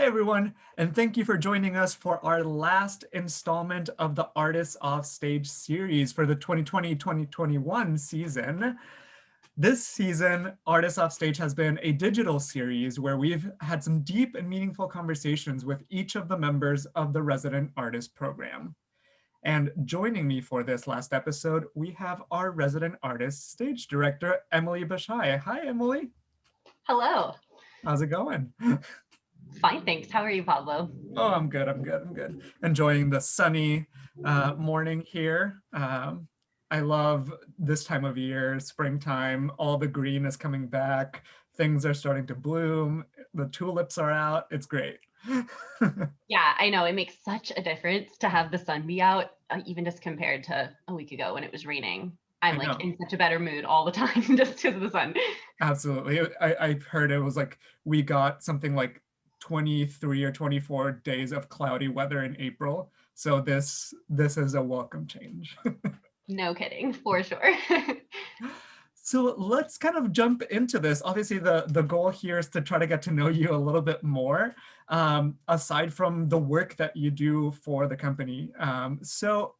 Hey everyone, and thank you for joining us for our last installment of the Artists Offstage series for the 2020-2021 season. This season, Artists Offstage has been a digital series where we've had some deep and meaningful conversations with each of the members of the Resident Artist Program. And joining me for this last episode, we have our Resident Artist Stage Director, Emily Bishai. Hi, Emily. Hello. How's it going? Fine, thanks. How are you, Pablo? Oh, I'm good. Enjoying the sunny morning here. I love this time of year, springtime. All the green is coming back. Things are starting to bloom. The tulips are out. It's great. Yeah, I know. It makes such a difference to have the sun be out, even just compared to a week ago when it was raining. I'm like in such a better mood all the time just because of the sun. Absolutely. I've heard it was like we got something like 23 or 24 days of cloudy weather in April. So this is a welcome change. No kidding, for sure. So let's kind of jump into this. Obviously, the goal here is to try to get to know you a little bit more, aside from the work that you do for the company. So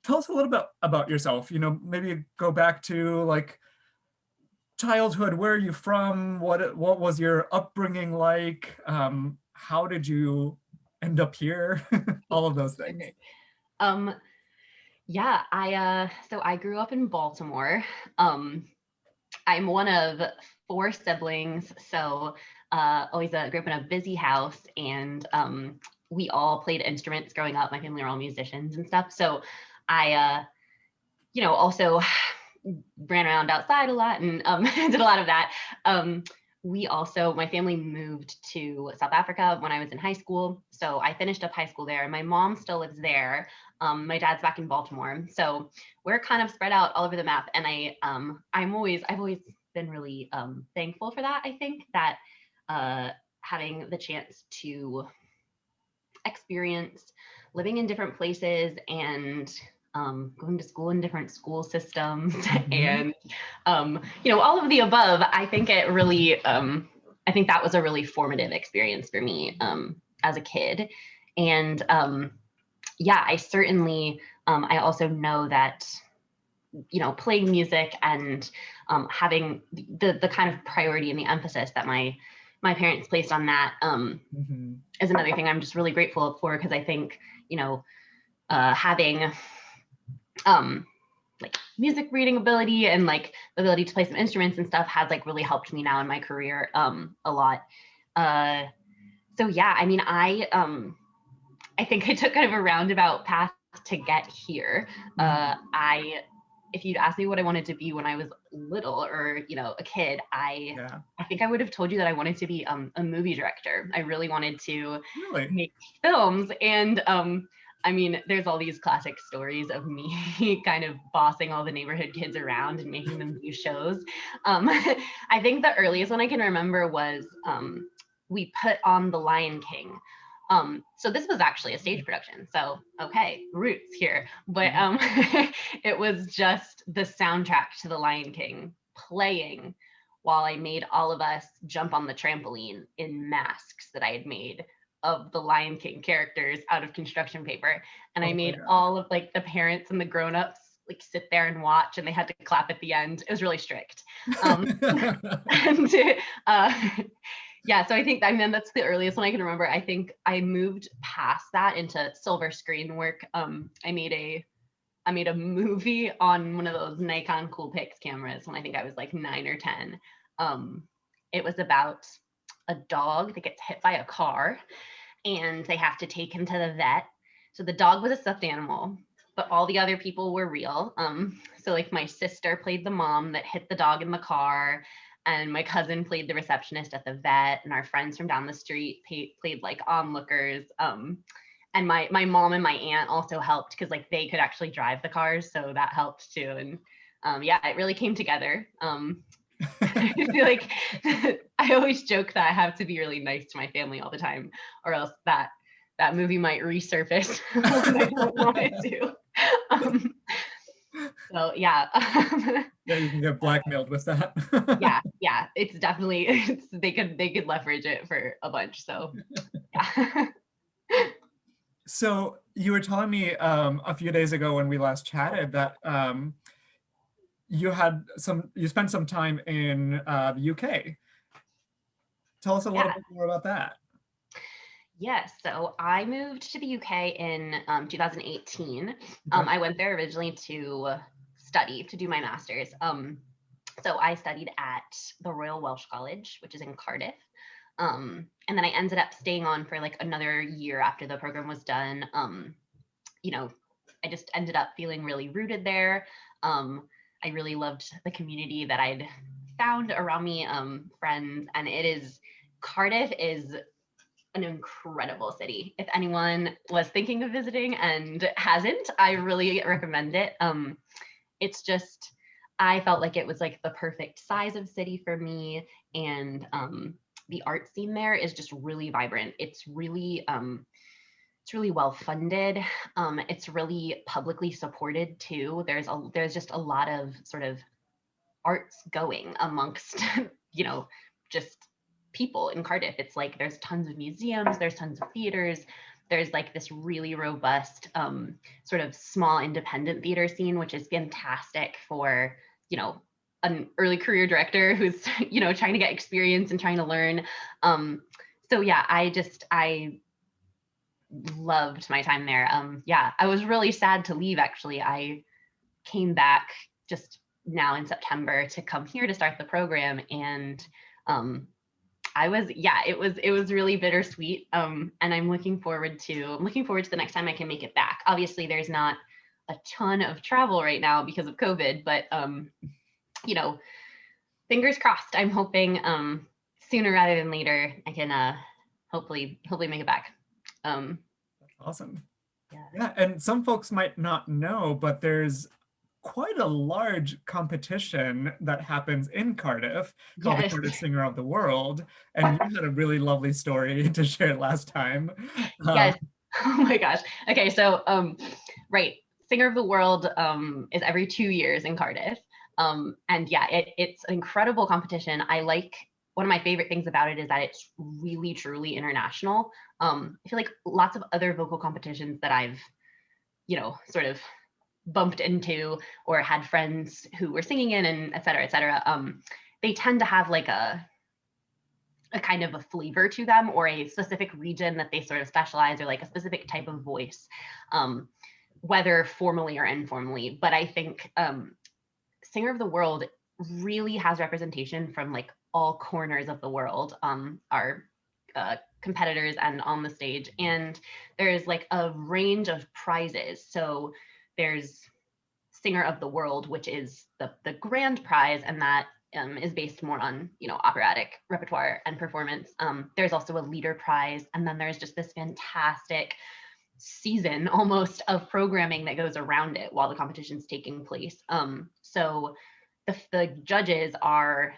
tell us a little bit about yourself. Maybe go back to like childhood. Where are you from? What was your upbringing like? How did you end up here? All of those things. Yeah, I grew up in Baltimore. I'm one of 4 siblings, so always grew up in a busy house, and we all played instruments growing up. My family are all musicians and stuff. So I, also ran around outside a lot and did a lot of that. My family moved to South Africa when I was in high school. So I finished up high school there. My mom still lives there. My dad's back in Baltimore. So we're kind of spread out all over the map. And I've always been really thankful for that. I think that having the chance to experience living in different places and going to school in different school systems and all of the above, I think it really I think that was a really formative experience for me as a kid. And I certainly I also know that playing music and having the kind of priority and the emphasis that my parents placed on that is another thing I'm just really grateful for, because I think having like music reading ability and like the ability to play some instruments and stuff has like really helped me now in my career a lot. So yeah, I mean, I think I took kind of a roundabout path to get here. If you'd asked me what I wanted to be when I was little or a kid, I think I would have told you that I wanted to be a movie director. I really wanted to make films. And I mean, there's all these classic stories of me kind of bossing all the neighborhood kids around and making them do shows. I think the earliest one I can remember was we put on The Lion King. So this was actually a stage production. So, okay, roots here. But it was just the soundtrack to The Lion King playing while I made all of us jump on the trampoline in masks that I had made of the Lion King characters out of construction paper. And I made all of like the parents and the grown-ups like sit there and watch, and they had to clap at the end. It was really strict. Yeah, so I think that's the earliest one I can remember. I think I moved past that into silver screen work. I made a movie on one of those Nikon Coolpix cameras when I think I was like 9 or 10. It was about a dog that gets hit by a car and they have to take him to the vet. So the dog was a stuffed animal, but all the other people were real. So like my sister played the mom that hit the dog in the car, and my cousin played the receptionist at the vet, and our friends from down the street played like onlookers. And my mom and my aunt also helped because like they could actually drive the cars, so that helped too. And it really came together. I feel like I always joke that I have to be really nice to my family all the time, or else that movie might resurface when I don't want it to. So yeah. Yeah, you can get blackmailed with that. yeah, it's definitely they could leverage it for a bunch. So Yeah. So you were telling me a few days ago when we last chatted that you spent some time in the UK. Tell us a little Yeah. bit more about that. Yes. So I moved to the UK in 2018. Okay. I went there originally to study, to do my master's. So I studied at the Royal Welsh College, which is in Cardiff. And then I ended up staying on for like another year after the program was done. You know, I just ended up feeling really rooted there. I really loved the community that I'd found around me, friends, and Cardiff is an incredible city. If anyone was thinking of visiting and hasn't, I really recommend it. It's just, I felt like it was like the perfect size of city for me, and the art scene there is just really vibrant. It's really well funded. It's really publicly supported too. There's just a lot of sort of arts going amongst just people in Cardiff. It's like there's tons of museums, there's tons of theaters, there's like this really robust sort of small independent theater scene, which is fantastic for an early career director who's trying to get experience and trying to learn. So yeah, I loved my time there. Yeah, I was really sad to leave actually. I came back just now in September to come here to start the program, and it was really bittersweet. And I'm looking forward to the next time I can make it back. Obviously there's not a ton of travel right now because of COVID, but fingers crossed. I'm hoping sooner rather than later I can hopefully make it back. Awesome. Yeah. Yeah, and some folks might not know, but there's quite a large competition that happens in Cardiff called the Yes. Cardiff Singer of the World. And you had a really lovely story to share last time. Yes. Oh my gosh. Okay, so right, Singer of the World is every 2 years in Cardiff. And yeah, it's an incredible competition. One of my favorite things about it is that it's really truly international. I feel like lots of other vocal competitions that I've sort of bumped into or had friends who were singing in, and et cetera, they tend to have like a kind of a flavor to them, or a specific region that they sort of specialize, or like a specific type of voice, whether formally or informally. But I think Singer of the World really has representation from like all corners of the world. Our competitors and on the stage, and there's like a range of prizes. So there's Singer of the World, which is the grand prize, and that is based more on operatic repertoire and performance. There's also a leader prize, and then there's just this fantastic season almost of programming that goes around it while the competition's taking place. So the judges are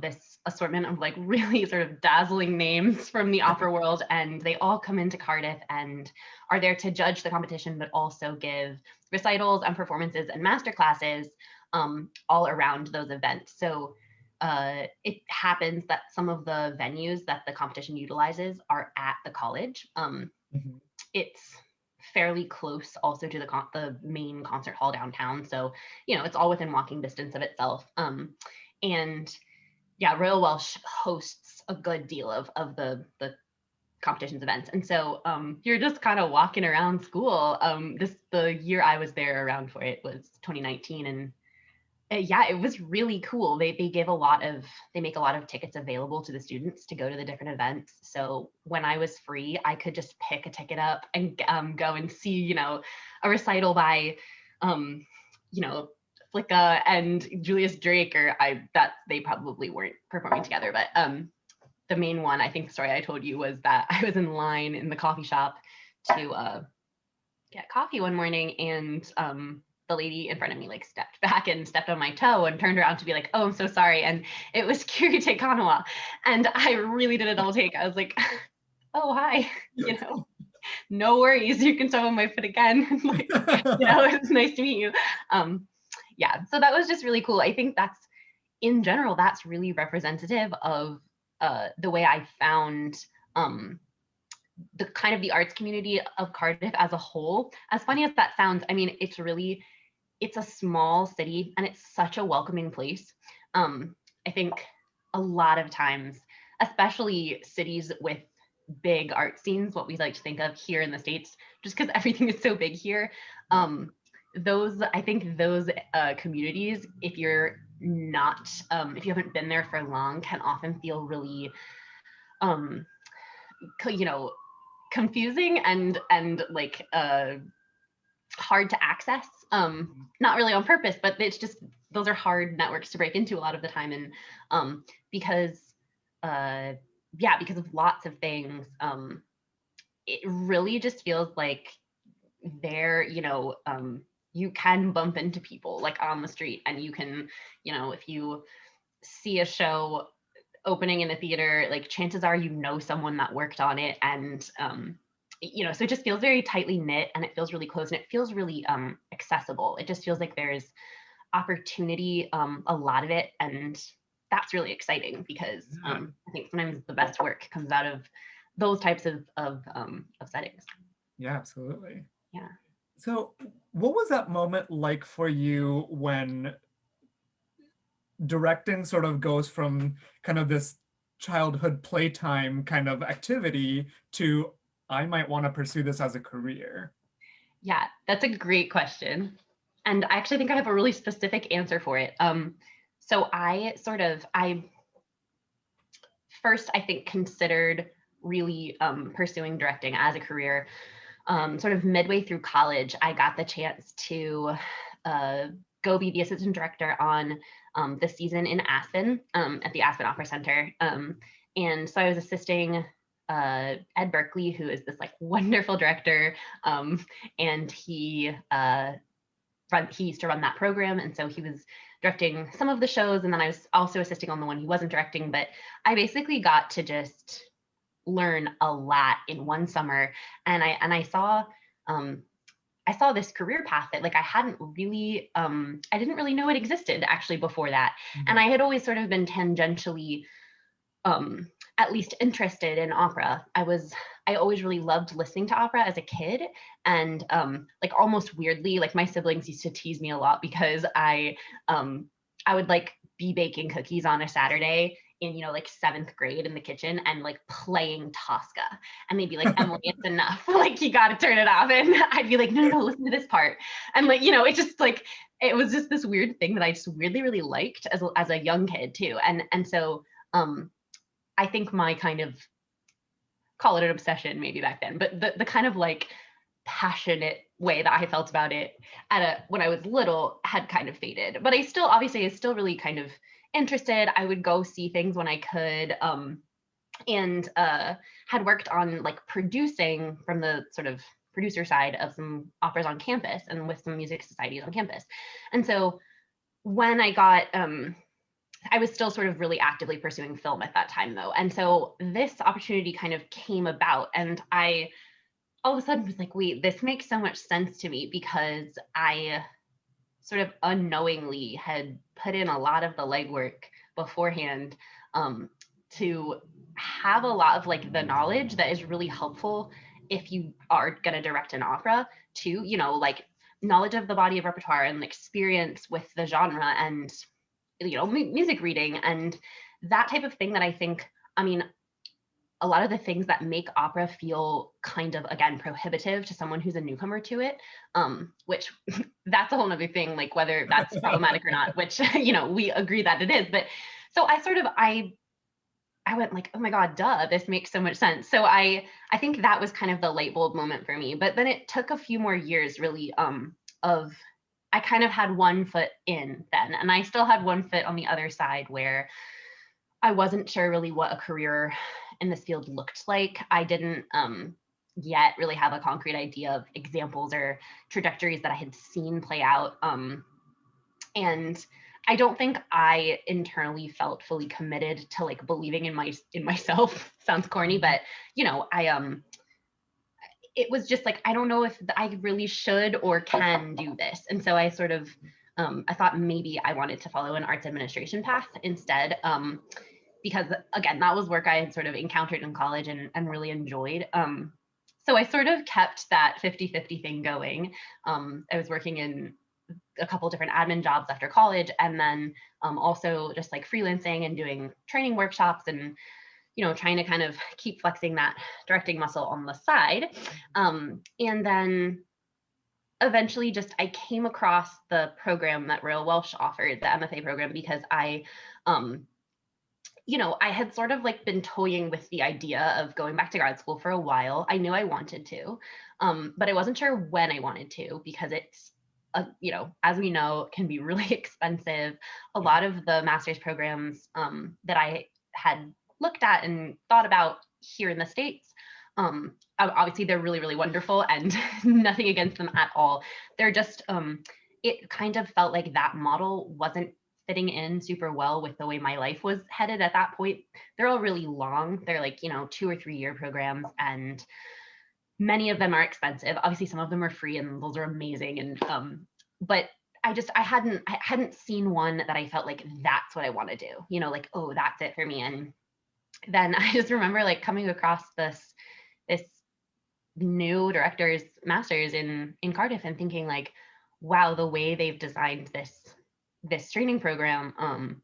this assortment of like really sort of dazzling names from the opera world, and they all come into Cardiff and are there to judge the competition, but also give recitals and performances and master classes all around those events. So it happens that some of the venues that the competition utilizes are at the college. Mhm. It's fairly close also to the main concert hall downtown, so it's all within walking distance of itself. And yeah, Royal Welsh hosts a good deal of the competitions events, and so you're just kind of walking around school. The year I was there around for it was 2019, and yeah, it was really cool. They make a lot of tickets available to the students to go to the different events. So when I was free, I could just pick a ticket up and go and see a recital by Flicka and Julius Drake, or they probably weren't performing together, but the main one, I think the story I told you was that I was in line in the coffee shop to get coffee one morning, and the lady in front of me like stepped back and stepped on my toe and turned around to be like, "Oh, I'm so sorry." And it was Kirite Kanawa. And I really did a double take. I was like, "Oh, hi." No worries. You can step on my foot again. Like, it's nice to meet you. Yeah, so that was just really cool. I think in general, that's really representative of the way I found the kind of the arts community of Cardiff as a whole, as funny as that sounds, I mean, it's a small city and it's such a welcoming place. I think a lot of times, especially cities with big art scenes, what we like to think of here in the States, just because everything is so big here. I think those communities, if you're not, if you haven't been there for long, can often feel really, you know, confusing and like hard to access. Not really on purpose, but it's just, those are hard networks to break into a lot of the time. And because of lots of things, it really just feels like there, you can bump into people like on the street, and you can, if you see a show opening in a theater, like chances are someone that worked on it. And so it just feels very tightly knit, and it feels really close, and it feels really accessible. It just feels like there's opportunity, a lot of it, and that's really exciting, because I think sometimes the best work comes out of those types of settings. Yeah, absolutely. Yeah. So what was that moment like for you when directing sort of goes from kind of this childhood playtime kind of activity to, I might want to pursue this as a career? Yeah, that's a great question. And I actually think I have a really specific answer for it. So I first, I think, considered really pursuing directing as a career. Sort of midway through college, I got the chance to go be the assistant director on the season in Aspen, at the Aspen Opera Center. And so I was assisting Ed Berkeley, who is this like wonderful director, and he used to run that program, and so he was directing some of the shows, and then I was also assisting on the one he wasn't directing. But I basically got to just learn a lot in one summer, and I saw this career path that like I didn't really know it existed actually before that. And I had always sort of been tangentially at least interested in opera. I always really loved listening to opera as a kid, and like almost weirdly, like my siblings used to tease me a lot because I would like be baking cookies on a Saturday in like 7th grade in the kitchen and like playing Tosca, and they'd be like, Emily, it's enough, like you got to turn it off. And I'd be like, no, listen to this part. And like, it just like, it was just this weird thing that I just weirdly really liked as a young kid too. And so I think my kind of, call it an obsession maybe back then, but the kind of like passionate way that I felt about it when I was little had kind of faded. But I still really kind of interested. I would go see things when I could, and had worked on like producing from the sort of producer side of some operas on campus and with some music societies on campus. And so when I got I was still sort of really actively pursuing film at that time though. And so this opportunity kind of came about, and I all of a sudden was like, wait, this makes so much sense to me, because I sort of unknowingly had put in a lot of the legwork beforehand, to have a lot of like the knowledge that is really helpful if you are going to direct an opera, to, like knowledge of the body of repertoire and experience with the genre, and music reading and that type of thing that I think, I mean, a lot of the things that make opera feel kind of, again, prohibitive to someone who's a newcomer to it, which that's a whole nother thing, like whether that's problematic or not, which, we agree that it is. But so I went like, oh my God, duh, this makes so much sense. So I think that was kind of the light bulb moment for me. But then it took a few more years really, of I kind of had one foot in then, and I still had one foot on the other side where I wasn't sure really what a career in this field looked like. I didn't yet really have a concrete idea of examples or trajectories that I had seen play out. And I don't think I internally felt fully committed to like believing in myself. Sounds corny, but it was just like, I don't know if I really should or can do this. And so I sort of, I thought maybe I wanted to follow an arts administration path instead. because again, that was work I had sort of encountered in college and really enjoyed. So I sort of kept that 50-50 thing going. I was working in a couple different admin jobs after college, and then also just like freelancing and doing training workshops and, you know, trying to kind of keep flexing that directing muscle on the side. And then eventually just I came across the program that Royal Welsh offered, the MFA program, because I you know, I had sort of like been toying with the idea of going back to grad school for a while. I knew I wanted to, but I wasn't sure when I wanted to, because it's, you know, as we know, can be really expensive. A lot of the master's programs that I had looked at and thought about here in the States, obviously they're really, really wonderful, and nothing against them at all. They're just, it kind of felt like that model wasn't fitting in super well with the way my life was headed at that point. They're all really long. They're like, you know, 2 or 3 year programs, and many of them are expensive. Obviously, some of them are free, and those are amazing. And but I hadn't seen one that I felt like that's what I want to do. You know, like, oh, that's it for me. And then I just remember like coming across this new director's master's in Cardiff and thinking like, wow, the way they've designed this training program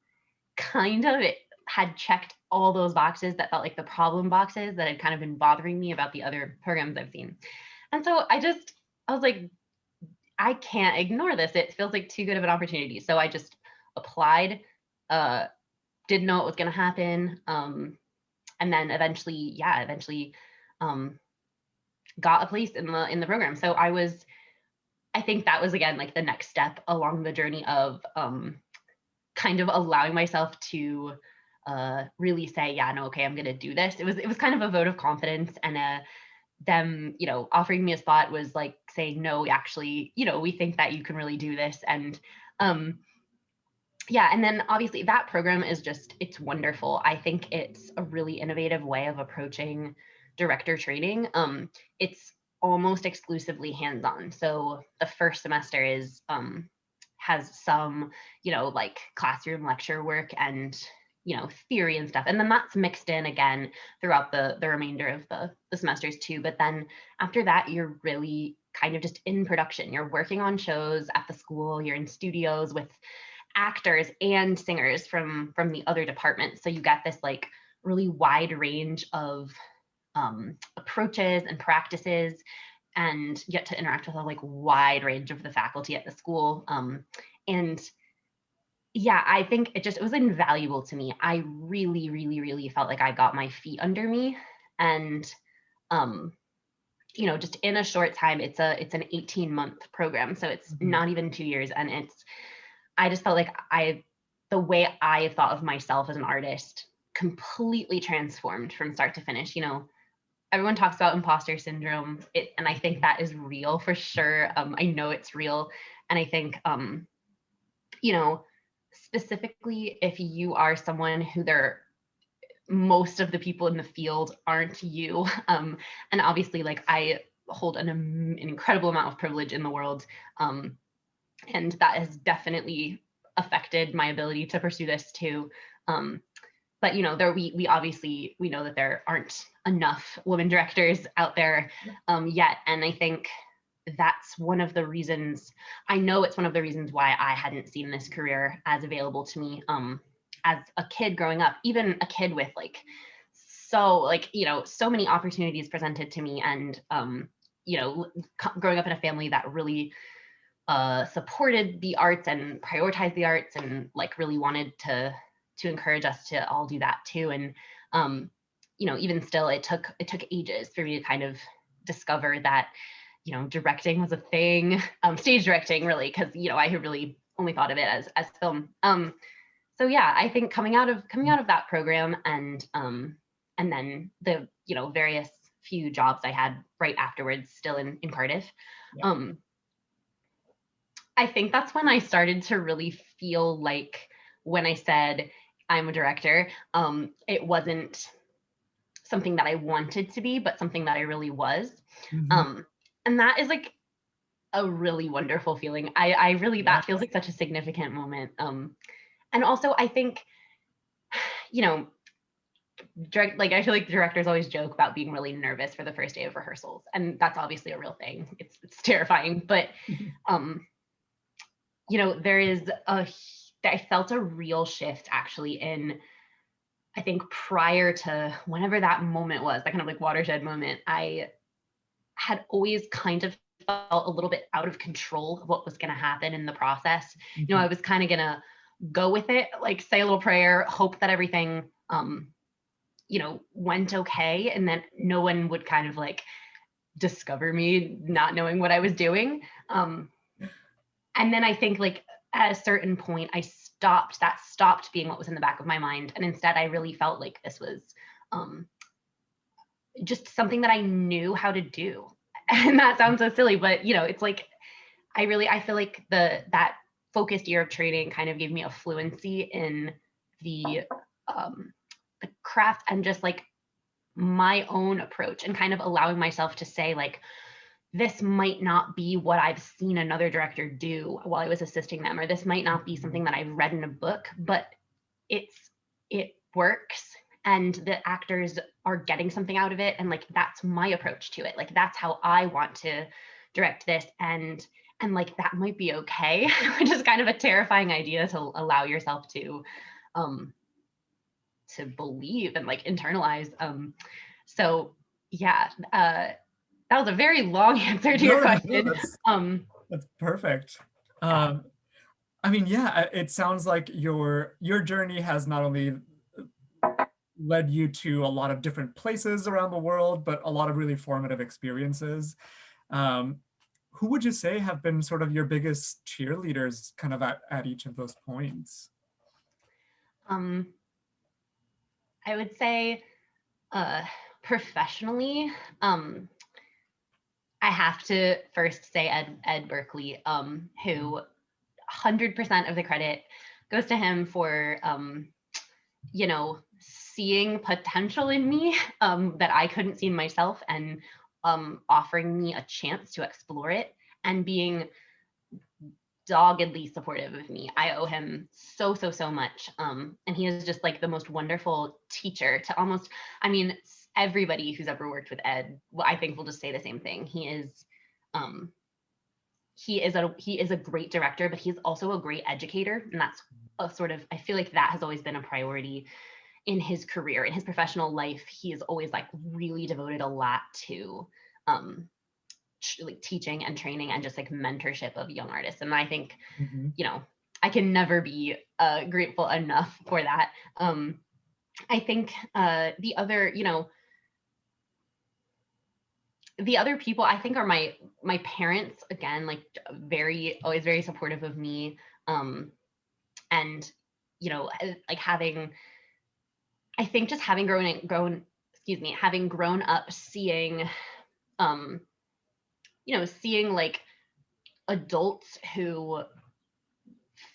kind of it had checked all those boxes that felt like the problem boxes that had kind of been bothering me about the other programs I've seen. And so I was like, I can't ignore this. It feels like too good of an opportunity. So I just applied, didn't know what was going to happen. And then eventually got a place in the program. So I think that was again like the next step along the journey of kind of allowing myself to really say, yeah, no, okay, I'm gonna do this. It was kind of a vote of confidence, and them, you know, offering me a spot was like saying, no, actually, you know, we think that you can really do this. And yeah, and then obviously that program is just, it's wonderful. I think it's a really innovative way of approaching director training. It's almost exclusively hands-on. So the first semester is has some, you know, like classroom lecture work and, you know, theory and stuff. And then that's mixed in again throughout the remainder of the semesters too. But then after that, you're really kind of just in production. You're working on shows at the school, you're in studios with actors and singers from the other departments. So you get this like really wide range of approaches and practices, and get to interact with a like wide range of the faculty at the school. And yeah, I think it was invaluable to me. I really, really, really felt like I got my feet under me. And you know, just in a short time, it's an 18-month program. So it's not even 2 years. And I just felt like the way I thought of myself as an artist completely transformed from start to finish. You know, everyone talks about imposter syndrome, and I think that is real for sure. I know it's real. And I think, you know, specifically if you are someone who most of the people in the field aren't you. And obviously like I hold an incredible amount of privilege in the world. And that has definitely affected my ability to pursue this too. But you know, we obviously we know that there aren't enough women directors out there yet, and I think that's one of the reasons. I know it's one of the reasons why I hadn't seen this career as available to me as a kid growing up, even a kid with like you know, so many opportunities presented to me, and you know, growing up in a family that really supported the arts and prioritized the arts and like really wanted to encourage us to all do that too. And you know, even still, it took ages for me to kind of discover that, you know, directing was a thing, stage directing really, because you know, I had really only thought of it as film. So yeah, I think coming out of that program and then the, you know, various few jobs I had right afterwards still in Cardiff. I think that's when I started to really feel like when I said I'm a director, it wasn't something that I wanted to be, but something that I really was. And that is like a really wonderful feeling. I really, that feels like such a significant moment. And also I think, you know, like I feel like directors always joke about being really nervous for the first day of rehearsals, and that's obviously a real thing. It's terrifying, but you know, I felt a real shift actually in, I think prior to whenever that moment was, that kind of like watershed moment, I had always kind of felt a little bit out of control of what was going to happen in the process. You know, I was kind of going to go with it, like say a little prayer, hope that everything, you know, went okay. And then no one would kind of like discover me not knowing what I was doing. And then I think like at a certain point, that stopped being what was in the back of my mind. And instead I really felt like this was just something that I knew how to do. And that sounds so silly, but you know, it's like, I feel like that focused year of training kind of gave me a fluency in the craft and just like my own approach, and kind of allowing myself to say like, this might not be what I've seen another director do while I was assisting them, or this might not be something that I've read in a book, but it works and the actors are getting something out of it. And like, that's my approach to it. Like, that's how I want to direct this. And like, that might be okay, which is kind of a terrifying idea to allow yourself to believe and like internalize. So yeah, that was a very long answer to your question. No, that's perfect. I mean, yeah, it sounds like your journey has not only led you to a lot of different places around the world, but a lot of really formative experiences. Who would you say have been sort of your biggest cheerleaders kind of at each of those points? I would say professionally, I have to first say Ed Berkeley, who 100% of the credit goes to him for, you know, seeing potential in me that I couldn't see in myself, and offering me a chance to explore it, and being doggedly supportive of me. I owe him so much. And he is just like the most wonderful teacher to almost, I mean, everybody who's ever worked with Ed, well, I think will just say the same thing. He is a great director, but he's also a great educator. And that's a sort of, I feel like that has always been a priority in his career, in his professional life. He is always like really devoted a lot to like teaching and training and just like mentorship of young artists. And I think, you know, I can never be grateful enough for that. I think the other, you know, the other people I think are my parents, again, like always very supportive of me. And, you know, like I think just having having grown up seeing, you know, seeing like adults who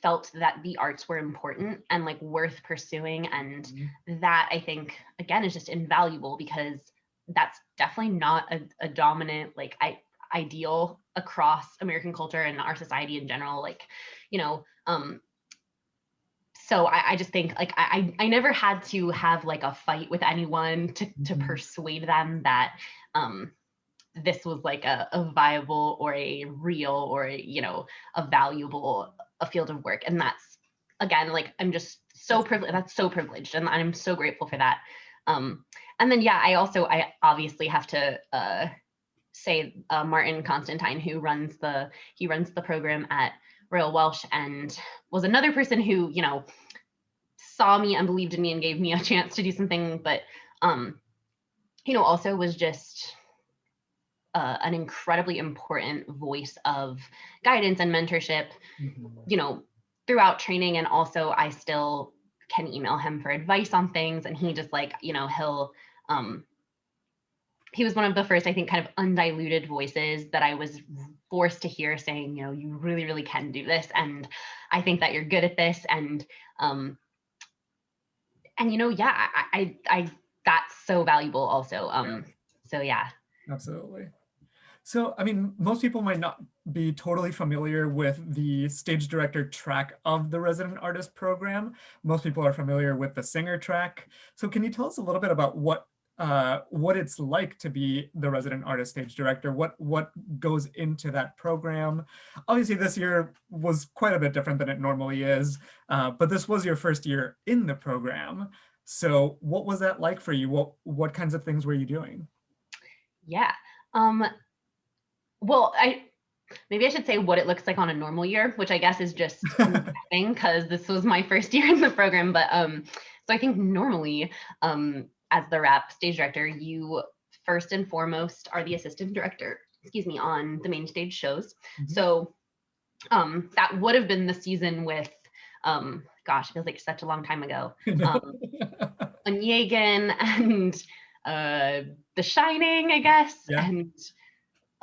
felt that the arts were important and like worth pursuing. And that, I think, again, is just invaluable, because that's definitely not a dominant like ideal across American culture and our society in general. Like, you know, so I just think like I never had to have like a fight with anyone to persuade them that this was like a viable or a real or you know, a valuable field of work. And that's, again, like I'm just so privileged. That's so privileged, and I'm so grateful for that. And then yeah, I obviously have to say Martin Constantine, who runs the program at Royal Welsh, and was another person who, you know, saw me and believed in me and gave me a chance to do something, but you know, also was just an incredibly important voice of guidance and mentorship, you know, throughout training. And also I still can email him for advice on things, and he just like, you know, he was one of the first, I think, kind of undiluted voices that I was forced to hear saying, you know, you really, really can do this. And I think that you're good at this. And you know, yeah, I that's so valuable also. So yeah. Absolutely. So, I mean, most people might not be totally familiar with the stage director track of the resident artist program. Most people are familiar with the singer track. So can you tell us a little bit about what it's like to be the resident artist stage director? What goes into that program? Obviously, this year was quite a bit different than it normally is, but this was your first year in the program. So what was that like for you? What kinds of things were you doing? Yeah. Um, well, maybe I should say what it looks like on a normal year, which I guess is just guessing because this was my first year in the program. But so I think normally, as the rap stage director, you first and foremost are the assistant director, excuse me, on the main stage shows. So that would have been the season with, gosh, it feels like such a long time ago. Onyegan and The Shining, I guess, Yeah. and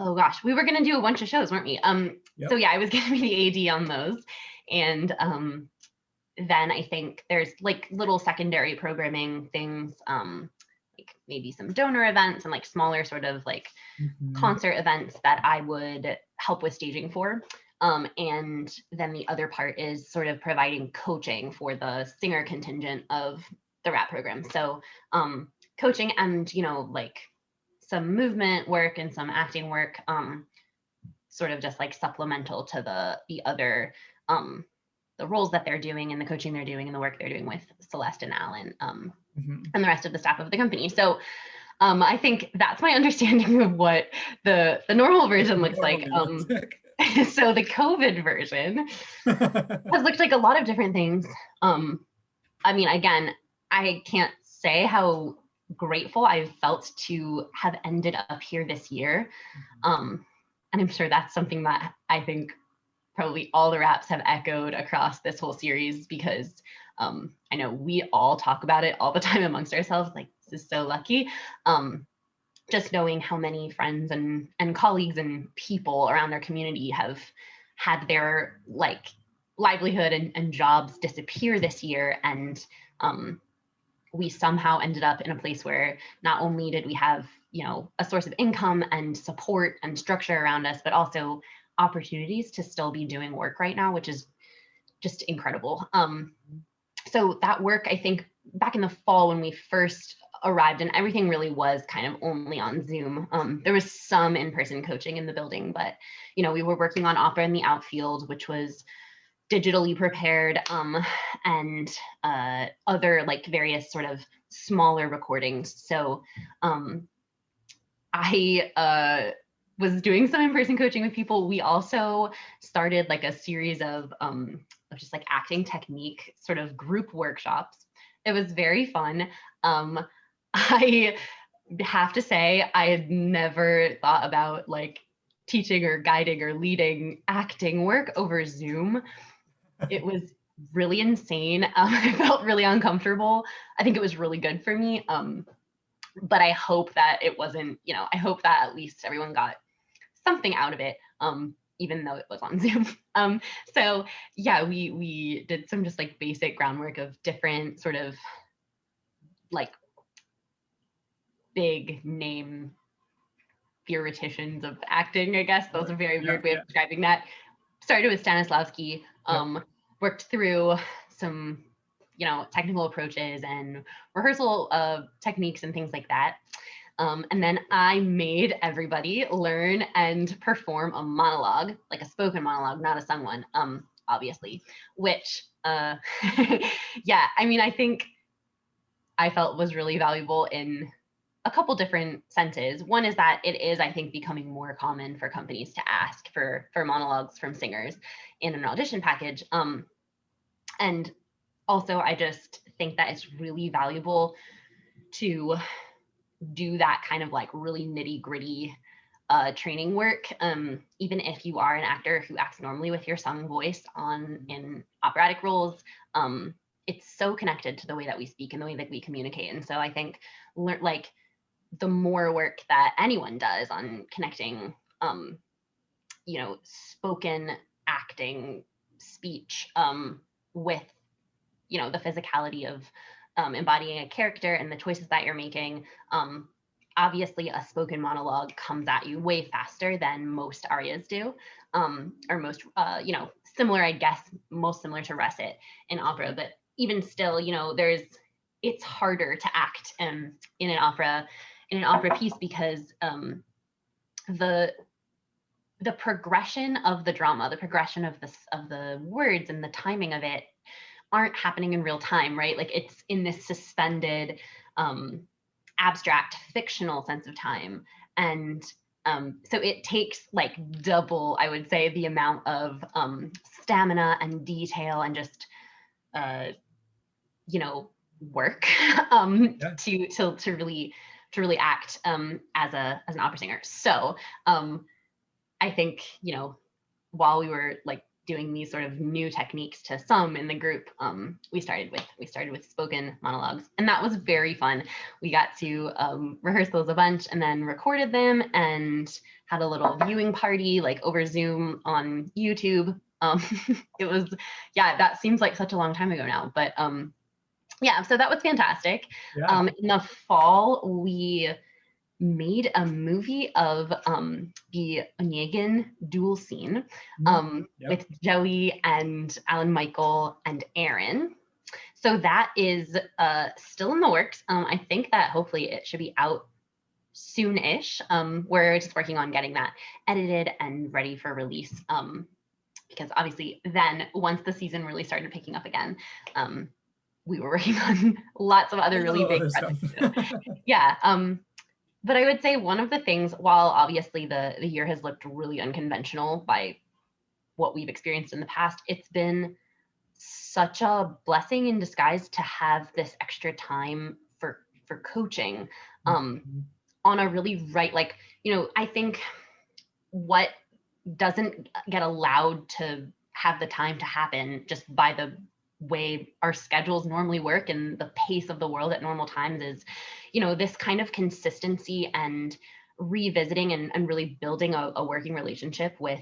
oh gosh, we were gonna do a bunch of shows, weren't we? Yep. So yeah, I was gonna be the AD on those. And then I think there's like little secondary programming things, like maybe some donor events and like smaller sort of like concert events that I would help with staging for. And then the other part is sort of providing coaching for the singer contingent of the rap program. So coaching and, you know, like some movement work and some acting work, sort of just like supplemental to the other the roles that they're doing and the coaching they're doing and the work they're doing with Celeste and Alan, and the rest of the staff of the company. So I think that's my understanding of what the normal version looks like. So the COVID version has looked like a lot of different things. I mean, again, I can't say how grateful I've felt to have ended up here this year. And I'm sure that's something that I think probably all the raps have echoed across this whole series, because I know we all talk about it all the time amongst ourselves, like, this is so lucky. Just knowing how many friends and colleagues and people around their community have had their like livelihood and jobs disappear this year. And we somehow ended up in a place where not only did we have, you know, a source of income and support and structure around us, but also opportunities to still be doing work right now, which is just incredible. So that work, I think back in the fall when we first arrived and everything really was kind of only on Zoom. There was some in-person coaching in the building, but, you know, we were working on Opera in the Outfield, which was digitally prepared, and other like various sort of smaller recordings. So I was doing some in-person coaching with people. We also started like a series of just like acting technique sort of group workshops. It was very fun. I have to say, I had never thought about like teaching or guiding or leading acting work over Zoom. It was really insane. I felt really uncomfortable. I think it was really good for me. But I hope that it wasn't, you know, I hope that at least everyone got something out of it, even though it was on Zoom. So yeah, we did some just like basic groundwork of different sort of like big name theoreticians of acting, I guess. That was a very weird way of describing that. Started with Stanislavski, worked through some, you know, technical approaches and rehearsal techniques and things like that. And then I made everybody learn and perform a monologue, like a spoken monologue, not a sung one, obviously, which, yeah, I mean, I think I felt was really valuable in a couple different senses. One is that it is, I think, becoming more common for companies to ask for monologues from singers in an audition package. And also, I just think that it's really valuable to do that kind of like really nitty gritty training work, even if you are an actor who acts normally with your sung voice in operatic roles. It's so connected to the way that we speak and the way that we communicate. And so I think like the more work that anyone does on connecting, you know, spoken acting, speech, with, you know, the physicality of embodying a character and the choices that you're making, obviously a spoken monologue comes at you way faster than most arias do, or most, similar, I guess, most similar to recit in opera. But even still, it's harder to act in an opera piece because the the progression of the drama, the progression of the words and the timing of it aren't happening in real time, right? Like it's in this suspended, abstract, fictional sense of time. And so it takes like double, I would say, the amount of stamina and detail and just, work Yeah. to really act as an opera singer. So I think, while we were like doing these sort of new techniques to some in the group, we started with spoken monologues, and that was very fun. We got to rehearse those a bunch and then recorded them and had a little viewing party like over Zoom on YouTube. It was, yeah, that seems like such a long time ago now, but yeah, so that was fantastic. Yeah. In the fall, we made a movie of the Onegin duel scene Yep. with Joey and Alan Michael and Aaron. So that is still in the works. I think that hopefully it should be out soon-ish. We're just working on getting that edited and ready for release. Because obviously then once the season really started picking up again, we were working on lots of other really big projects. Yeah. But I would say one of the things, while obviously the year has looked really unconventional by what we've experienced in the past, it's been such a blessing in disguise to have this extra time for coaching on a really like, I think what doesn't get allowed to have the time to happen just by the way our schedules normally work and the pace of the world at normal times is, this kind of consistency and revisiting and really building a working relationship with,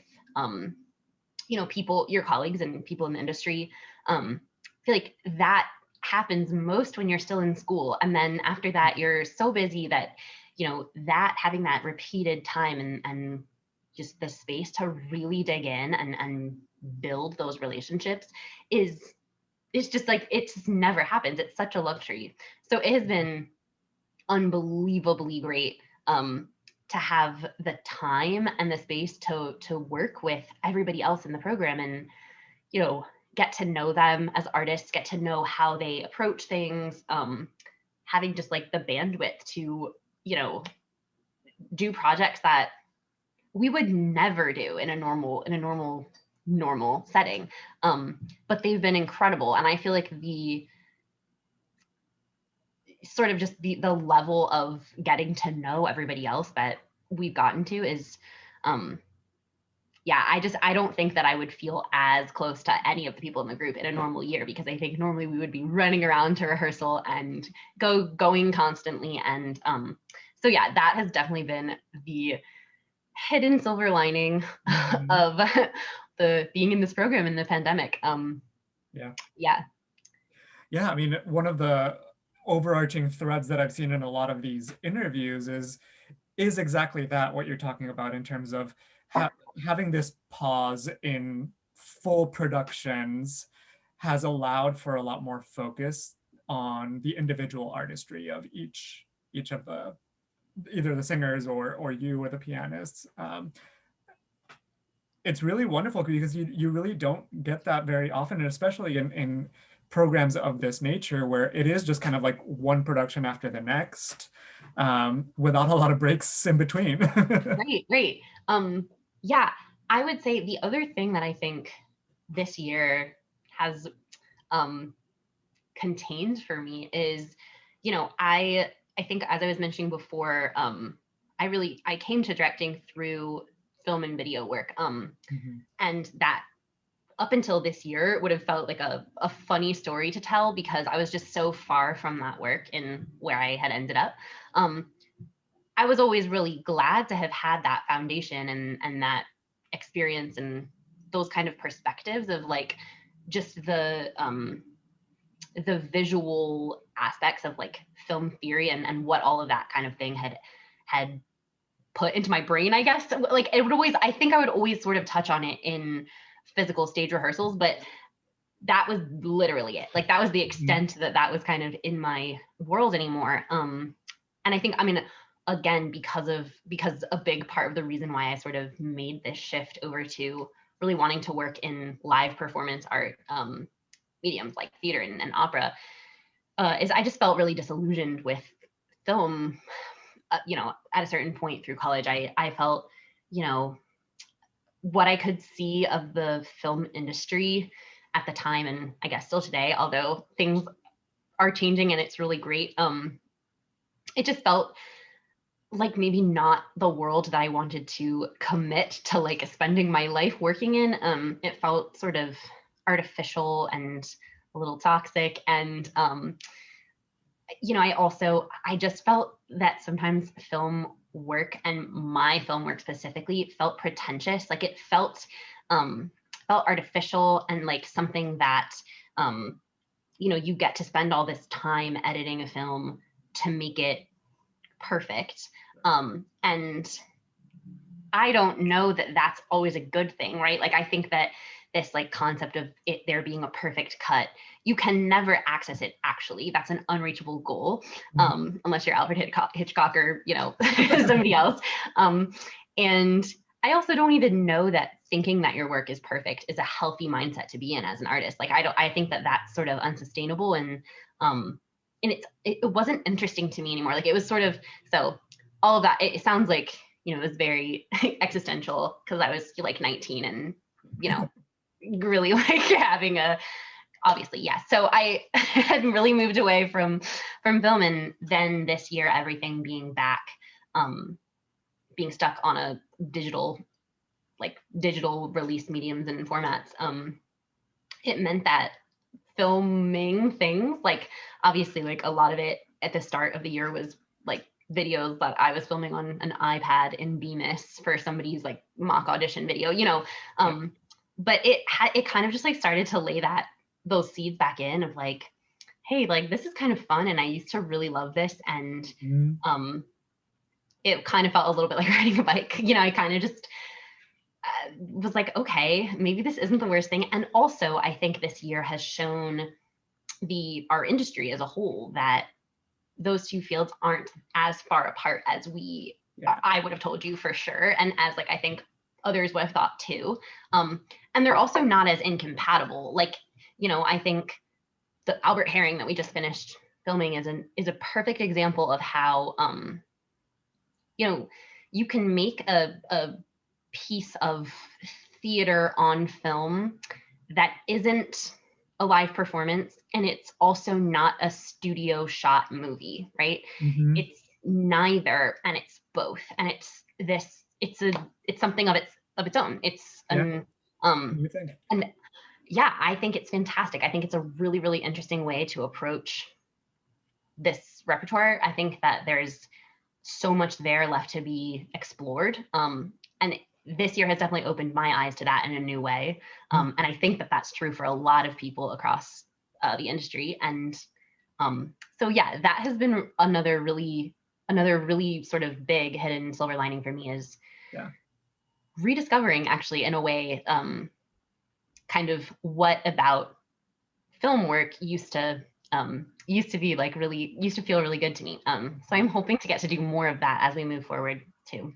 people, your colleagues and people in the industry. I feel like that happens most when you're still in school. And then after that, you're so busy that, that having that repeated time and just the space to really dig in and build those relationships it's just like, it just never happens. It's such a luxury. So it has been unbelievably great to have the time and the space to work with everybody else in the program and, get to know them as artists, get to know how they approach things, having just like the bandwidth to, do projects that we would never do in a normal setting. But they've been incredible. And I feel like the sort of just the level of getting to know everybody else that we've gotten to is, I don't think that I would feel as close to any of the people in the group in a normal year, because I think normally we would be running around to rehearsal and going constantly. And so yeah, that has definitely been the hidden silver lining of the being in this program in the pandemic. Yeah, I mean, one of the overarching threads that I've seen in a lot of these interviews is exactly that, what you're talking about in terms of having this pause in full productions has allowed for a lot more focus on the individual artistry of each of the, either the singers or you or the pianists. It's really wonderful because you really don't get that very often, and especially in programs of this nature where it is just kind of like one production after the next, without a lot of breaks in between. Right. Yeah, I would say the other thing that I think this year has contained for me is, I think, as I was mentioning before, I came to directing through film and video work. And that up until this year would have felt like a funny story to tell because I was just so far from that work in where I had ended up. I was always really glad to have had that foundation and that experience and those kind of perspectives of like just the visual aspects of like film theory and what all of that kind of thing had had put into my brain, I guess. Like I think I would always sort of touch on it in physical stage rehearsals, but that was literally it. Like that was the extent that was kind of in my world anymore. And I think, I mean, again, because a big part of the reason why I sort of made this shift over to really wanting to work in live performance art mediums like theater and opera is I just felt really disillusioned with film. At a certain point through college, I felt, what I could see of the film industry at the time, and I guess still today, although things are changing and it's really great. It just felt like maybe not the world that I wanted to commit to like spending my life working in. It felt sort of artificial and a little toxic. And, I just felt that sometimes film work, and my film work specifically, felt pretentious. Like it felt artificial and like something that, you get to spend all this time editing a film to make it perfect. And I don't know that that's always a good thing, right? Like I think that this like concept of it there being a perfect cut, you can never access it actually. That's an unreachable goal, unless you're Alfred Hitchcock or, somebody else. And I also don't even know that thinking that your work is perfect is a healthy mindset to be in as an artist. Like I think that that's sort of unsustainable, and it wasn't interesting to me anymore. Like it was sort of, so all of that, it sounds like, it was very existential because I was like 19 and, really like having obviously, yes. So I had really moved away from film, and then this year, everything being back, being stuck on a digital release mediums and formats, it meant that filming things, like obviously like a lot of it at the start of the year was like videos that I was filming on an iPad in Bemis for somebody's like mock audition video, but it kind of just like started to lay those seeds back in of like, hey, like this is kind of fun, and I used to really love this, and it kind of felt a little bit like riding a bike. I kind of just was like, okay, maybe this isn't the worst thing. And also, I think this year has shown our industry as a whole that those two fields aren't as far apart as I would have told you for sure, and as like I think others would have thought too. And they're also not as incompatible. Like, I think the Albert Herring that we just finished filming is a perfect example of how you can make a piece of theater on film that isn't a live performance, and it's also not a studio shot movie, right? It's neither, and it's both, and it's something of its own. It's and yeah, I think it's fantastic. I think it's a really, really interesting way to approach this repertoire. I think that there's so much there left to be explored, and this year has definitely opened my eyes to that in a new way. And I think that that's true for a lot of people across the industry. And so yeah, that has been another really sort of big hidden silver lining for me, is rediscovering actually in a way kind of what about film work used to feel really good to me. So I'm hoping to get to do more of that as we move forward too.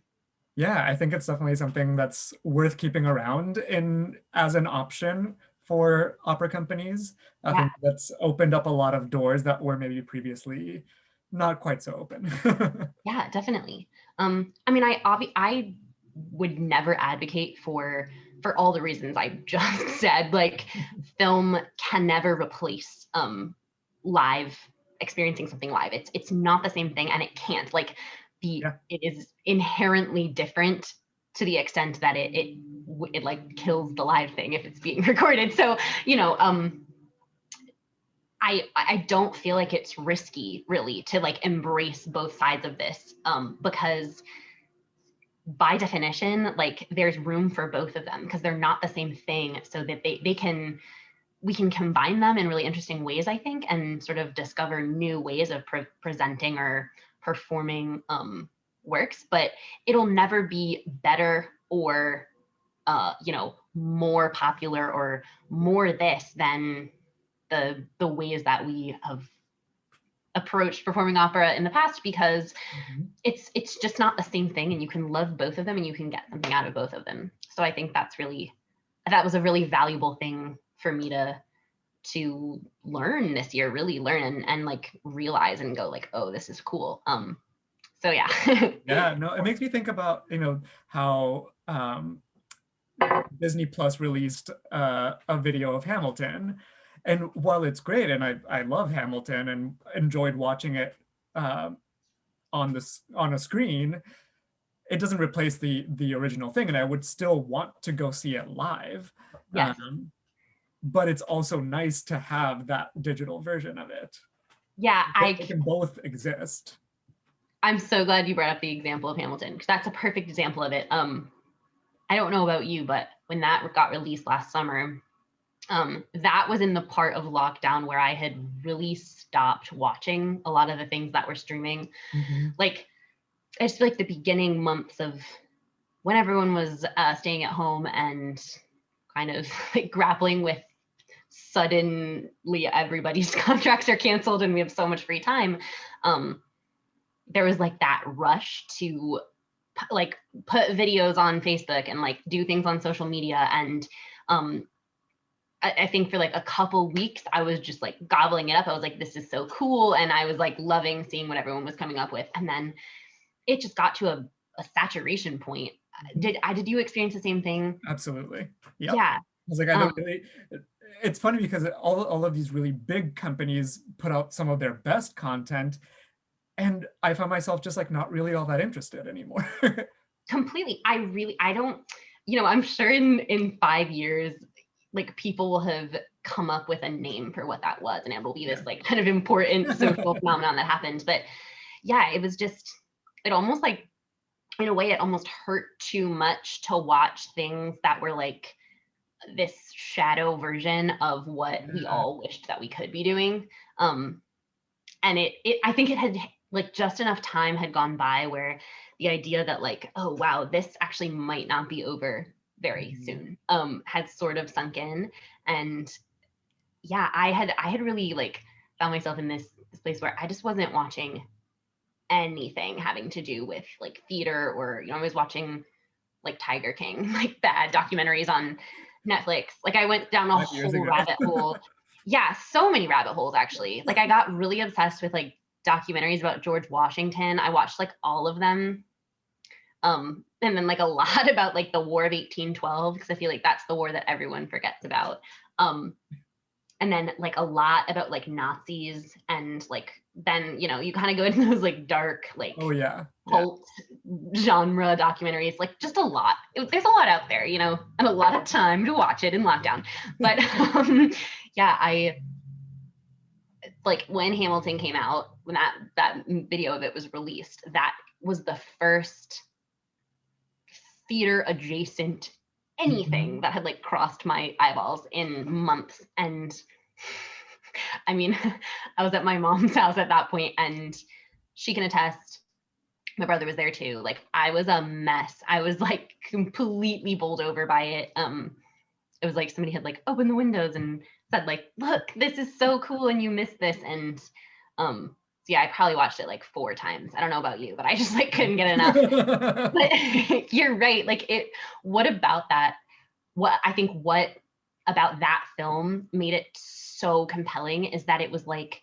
Yeah, I think it's definitely something that's worth keeping around as an option for opera companies. I think that's opened up a lot of doors that were maybe previously not quite so open. Yeah, definitely. I mean, I would never advocate for all the reasons I just said. Like, film can never replace live experiencing something live. It's not the same thing, and it can't. Like, it is inherently different to the extent that it like kills the live thing if it's being recorded. So, I don't feel like it's risky really to like embrace both sides of this, because by definition, like there's room for both of them because they're not the same thing, so that we can combine them in really interesting ways, I think, and sort of discover new ways of presenting or performing works, but it'll never be better or more popular or more this than the ways that we have approached performing opera in the past, because it's just not the same thing, and you can love both of them and you can get something out of both of them. So I think that was a really valuable thing for me to learn this year, really learn and like realize and go like, oh, this is cool. So yeah. Yeah, no, it makes me think about, how Disney Plus released a video of Hamilton. And while it's great, and I love Hamilton and enjoyed watching it on a screen, it doesn't replace the original thing, and I would still want to go see it live. Yes. But it's also nice to have that digital version of it. Yeah, they can both exist. I'm so glad you brought up the example of Hamilton, because that's a perfect example of it. I don't know about you, but when that got released last summer, that was in the part of lockdown where I had really stopped watching a lot of the things that were streaming. Like, it's like the beginning months of when everyone was staying at home and kind of like grappling with suddenly everybody's contracts are canceled and we have so much free time. There was like that rush to like put videos on Facebook and like do things on social media. And I think for like a couple weeks, I was just like gobbling it up. I was like, this is so cool. And I was like loving seeing what everyone was coming up with. And then it just got to a saturation point. Did you experience the same thing? Absolutely. Yep. Yeah. I was like, I don't really, it's funny because all of these really big companies put out some of their best content, and I found myself just like not really all that interested anymore. Completely. I don't, I'm sure in 5 years, like people will have come up with a name for what that was, and it will be this like kind of important social phenomenon that happened. But yeah, it was just, it almost like, in a way, it almost hurt too much to watch things that were like this shadow version of what we all wished that we could be doing. And I think it had like just enough time had gone by where the idea that like, oh wow, this actually might not be over very soon, had sort of sunk in. And yeah, I had really like found myself in this place where I just wasn't watching anything having to do with like theater, or I was watching like Tiger King, like bad documentaries on Netflix. Like I went down a whole rabbit hole. Yeah, so many rabbit holes actually. Like I got really obsessed with like documentaries about George Washington. I watched like all of them. And then like a lot about like the War of 1812, because I feel like that's the war that everyone forgets about. And then like a lot about like Nazis, and like then you kind of go into those like dark like cult genre documentaries, like just a lot. There's a lot out there, and a lot of time to watch it in lockdown. But yeah, I like when Hamilton came out, when that video of it was released, that was the first theater adjacent anything that had like crossed my eyeballs in months. And I mean, I was at my mom's house at that point, and she can attest, my brother was there too. Like I was a mess. I was like completely bowled over by it. It was like somebody had like opened the windows and said like, look, this is so cool and you missed this. And so yeah, I probably watched it like 4 times. I don't know about you, but I just like couldn't get enough. But you're right. Like what about that? What about that film made it so compelling is that it was like,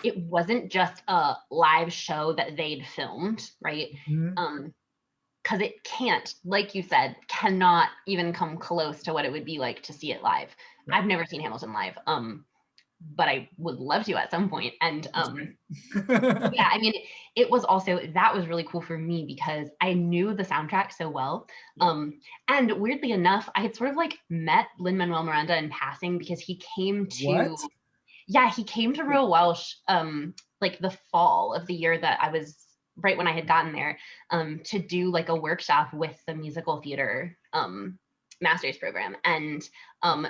it wasn't just a live show that they'd filmed, right? Because it can't, like you said, cannot even come close to what it would be like to see it live. I've never seen Hamilton live, but I would love to at some point. And yeah, I mean, it was also, that was really cool for me because I knew the soundtrack so well. And weirdly enough, I had sort of like met Lin-Manuel Miranda in passing because he came to, he came to Royal Welsh like the fall of the year that I was, right when I had gotten there, to do like a workshop with the musical theater master's program. And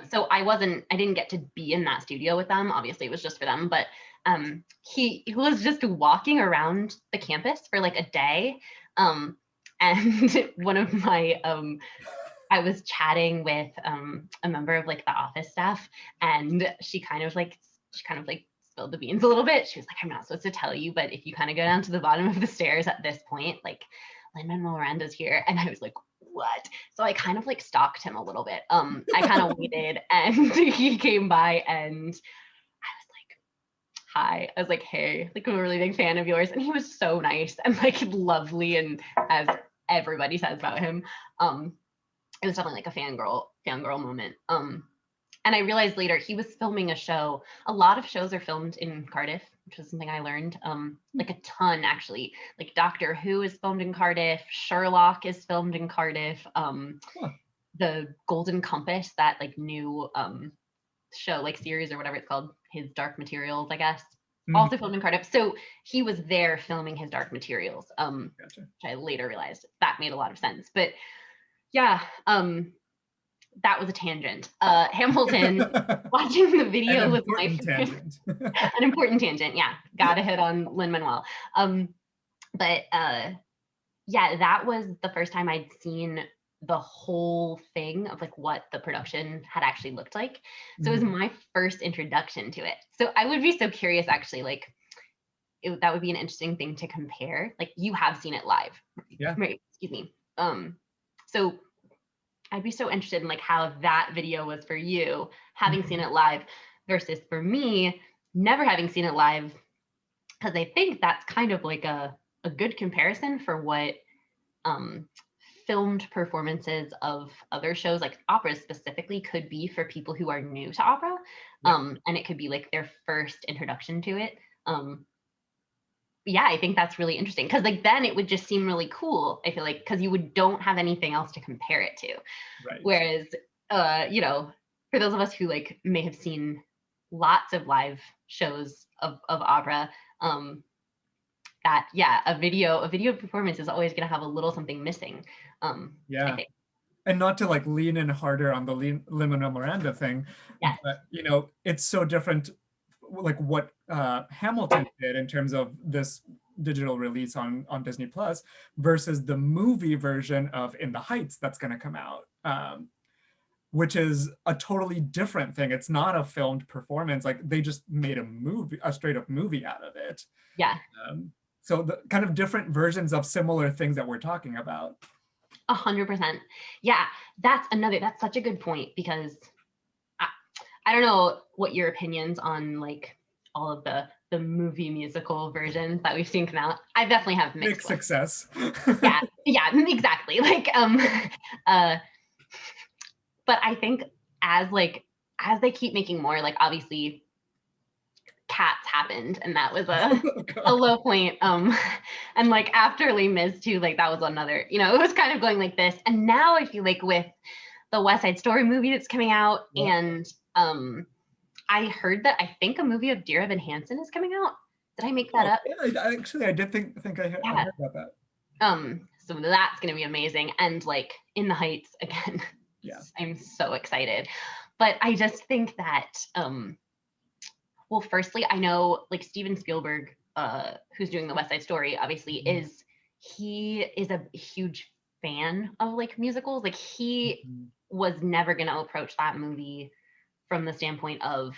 so I didn't get to be in that studio with them. Obviously it was just for them, but he was just walking around the campus for like a day. And one of my I was chatting with a member of like the office staff, and she kind of like spilled the beans a little bit. She was like, I'm not supposed to tell you, but if you kind of go down to the bottom of the stairs at this point, like Lin-Manuel Miranda's here. And I was like, what? So I kind of like stalked him a little bit. I kind of waited, and he came by, and I was like, hi. I was like, hey, like I'm a really big fan of yours. And he was so nice and like lovely, and as everybody says about him. It was definitely like a fangirl moment. And I realized later he was filming a show. A lot of shows are filmed in Cardiff, which was something I learned. Like a ton, actually. Like Doctor Who is filmed in Cardiff. Sherlock is filmed in Cardiff. The Golden Compass, that like new show, like series or whatever it's called, his Dark Materials, I guess, also filmed in Cardiff. So he was there filming his Dark Materials, Gotcha. which I later realized that made a lot of sense. But yeah, that was a tangent. Hamilton, watching the video with my tangent. an important tangent. Yeah, gotta hit on Lin-Manuel. But yeah, that was the first time I'd seen the whole thing of like what the production had actually looked like. So it was my first introduction to it. So I would be so curious, actually, like that would be an interesting thing to compare. Like you have seen it live, yeah? Right? Excuse me. So I'd be so interested in like how that video was for you, having seen it live versus for me, never having seen it live, because I think that's kind of like a good comparison for what filmed performances of other shows, like operas specifically, could be for people who are new to opera. And it could be like their first introduction to it. Yeah, I think that's really interesting, because like then it would just seem really cool, I feel like, because you don't have anything else to compare it to. Right. Whereas you know, for those of us who like may have seen lots of live shows of opera, that yeah, a video performance is always going to have a little something missing. Yeah. I think. And not to like lean in harder on the Lin-Manuel Miranda thing, Yes. but you know, it's so different, like what Hamilton did in terms of this digital release on Disney Plus versus the movie version of In the Heights that's going to come out, which is a totally different thing. It's not a filmed performance. Like they just made a straight up movie out of it. Yeah. So the kind of different versions of similar things that we're talking about. 100%. Yeah, that's such a good point, because I don't know what your opinions on like all of the movie musical versions that we've seen come out. I definitely have mixed success. yeah, exactly. Like but I think as they keep making more, like obviously Cats happened, and that was a low point. And like after Les Mis too, like that was another, you know, it was kind of going like this. And now I feel like with the West Side Story movie that's coming out, and I heard that I think a movie of Dear Evan Hansen is coming out. Did I make that up? Yeah, I did think I heard about that. So that's gonna be amazing. And like In the Heights again. Yeah, I'm so excited. But I just think that well, firstly, I know like Steven Spielberg, who's doing the West Side Story, obviously he is a huge fan of like musicals. Like he was never going to approach that movie from the standpoint of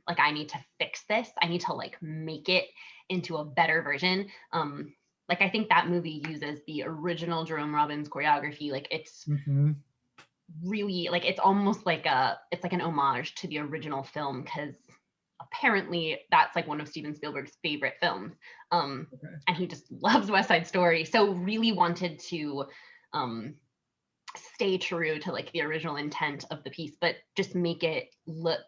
like, I need to fix this. I need to like make it into a better version. Like I think that movie uses the original Jerome Robbins choreography. Like it's really like, it's almost like it's like an homage to the original film, because apparently that's like one of Steven Spielberg's favorite films. And he just loves West Side Story. So really wanted to stay true to like the original intent of the piece, but just make it look,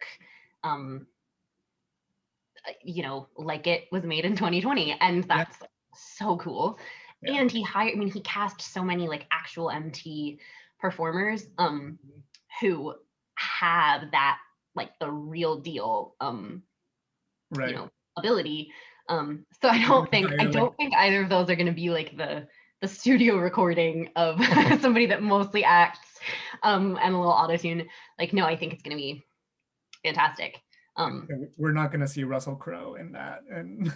you know, like it was made in 2020. And that's so cool. And he cast so many like actual MT performers who have that like the real deal you know, ability. So I don't think either of those are going to be like the studio recording of somebody that mostly acts and a little auto-tune. Like no, I think it's going to be fantastic. We're not going to see Russell Crowe in that. And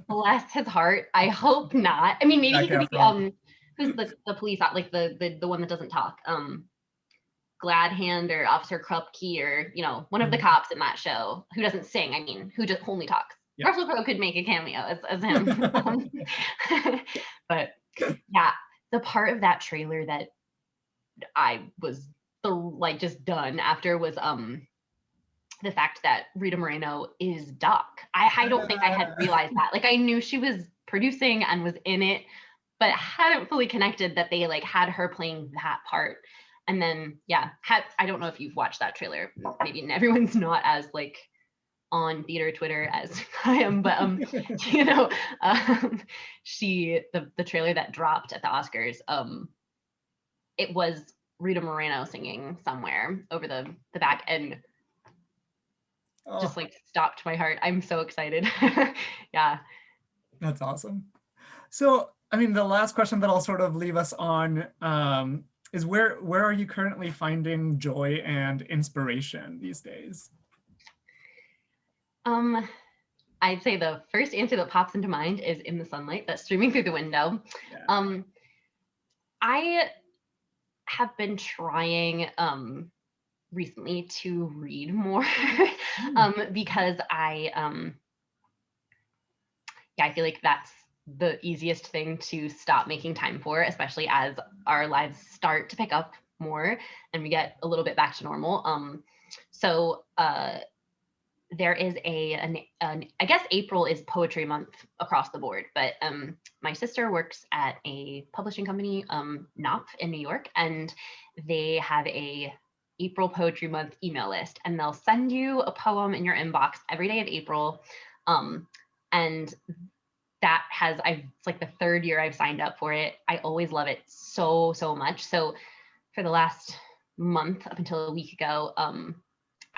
bless his heart. I hope not. I mean, maybe he could be who's the police, like the one that doesn't talk, Gladhand or Officer Krupke, or one of the cops in that show who doesn't sing. I mean, who just only talks. Yeah. Russell Crowe could make a cameo as him. But yeah, the part of that trailer that I was just done after was the fact that Rita Moreno is Doc. I don't think I had realized that. Like, I knew she was producing and was in it, but hadn't fully connected that they had her playing that part. And then I don't know if you've watched that trailer. Maybe everyone's not as on theater Twitter as I am, but the trailer that dropped at the Oscars, it was Rita Moreno singing somewhere over the back, and just stopped my heart. I'm so excited. Yeah. That's awesome. So, I mean, the last question that I'll sort of leave us on is where are you currently finding joy and inspiration these days? I'd say the first answer that pops into mind is in the sunlight that's streaming through the window. Yeah. I have been trying recently to read more because I feel like that's the easiest thing to stop making time for, especially as our lives start to pick up more and we get a little bit back to normal. So there is I guess April is poetry month across the board, but my sister works at a publishing company, Knopf in New York, and they have a April Poetry Month email list, and they'll send you a poem in your inbox every day of April. And that it's like the third year I've signed up for it. I always love it so much. So for the last month, up until a week ago,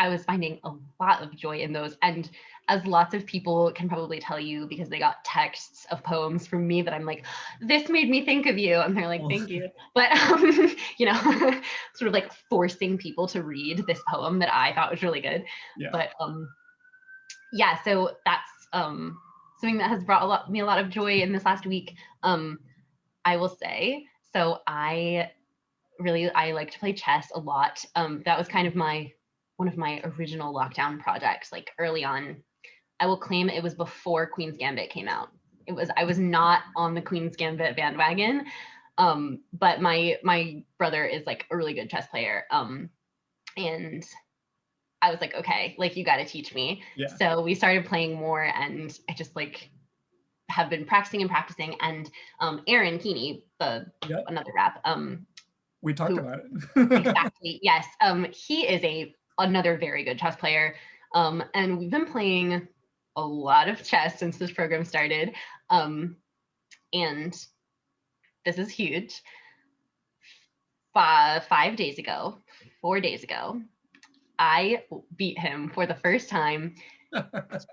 I was finding a lot of joy in those. And as lots of people can probably tell you, because they got texts of poems from me that I'm like, this made me think of you. And they're like, thank you. But, sort of forcing people to read this poem that I thought was really good. Yeah. But so that's something that has brought me a lot of joy in this last week, I will say. So I like to play chess a lot. That was kind of one of my original lockdown projects, early on. I will claim it was before Queen's Gambit came out. I was not on the Queen's Gambit bandwagon, but my brother is a really good chess player, and I was like, okay, you got to teach me. Yeah. So we started playing more, and I just have been practicing. And Aaron Keeney, another rap, we talked about it. Exactly. Yes. He is another very good chess player. And we've been playing a lot of chess since this program started. And this is huge. 4 days ago, I beat him for the first time.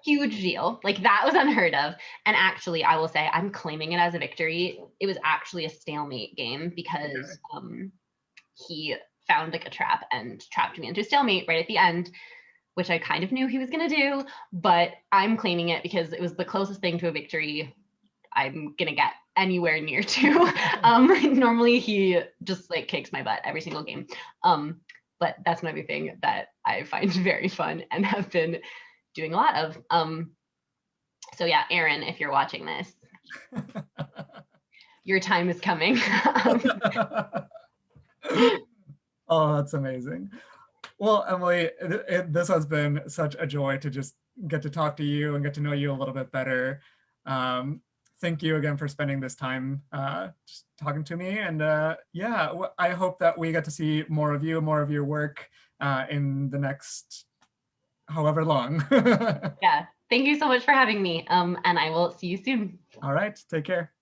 Huge deal. That was unheard of. And actually, I will say I'm claiming it as a victory. It was actually a stalemate game because he found a trap and trapped me into a stalemate right at the end, which I kind of knew he was going to do, but I'm claiming it because it was the closest thing to a victory I'm going to get anywhere near to. Normally he just like kicks my butt every single game. But that's another thing that I find very fun and have been doing a lot of. So yeah, Aaron, if you're watching this, your time is coming. Oh, that's amazing. Well, Emily, this has been such a joy to just get to talk to you and get to know you a little bit better. Thank you again for spending this time just talking to me. And yeah, I hope that we get to see more of you, more of your work in the next however long. Yeah, thank you so much for having me. And I will see you soon. All right, take care.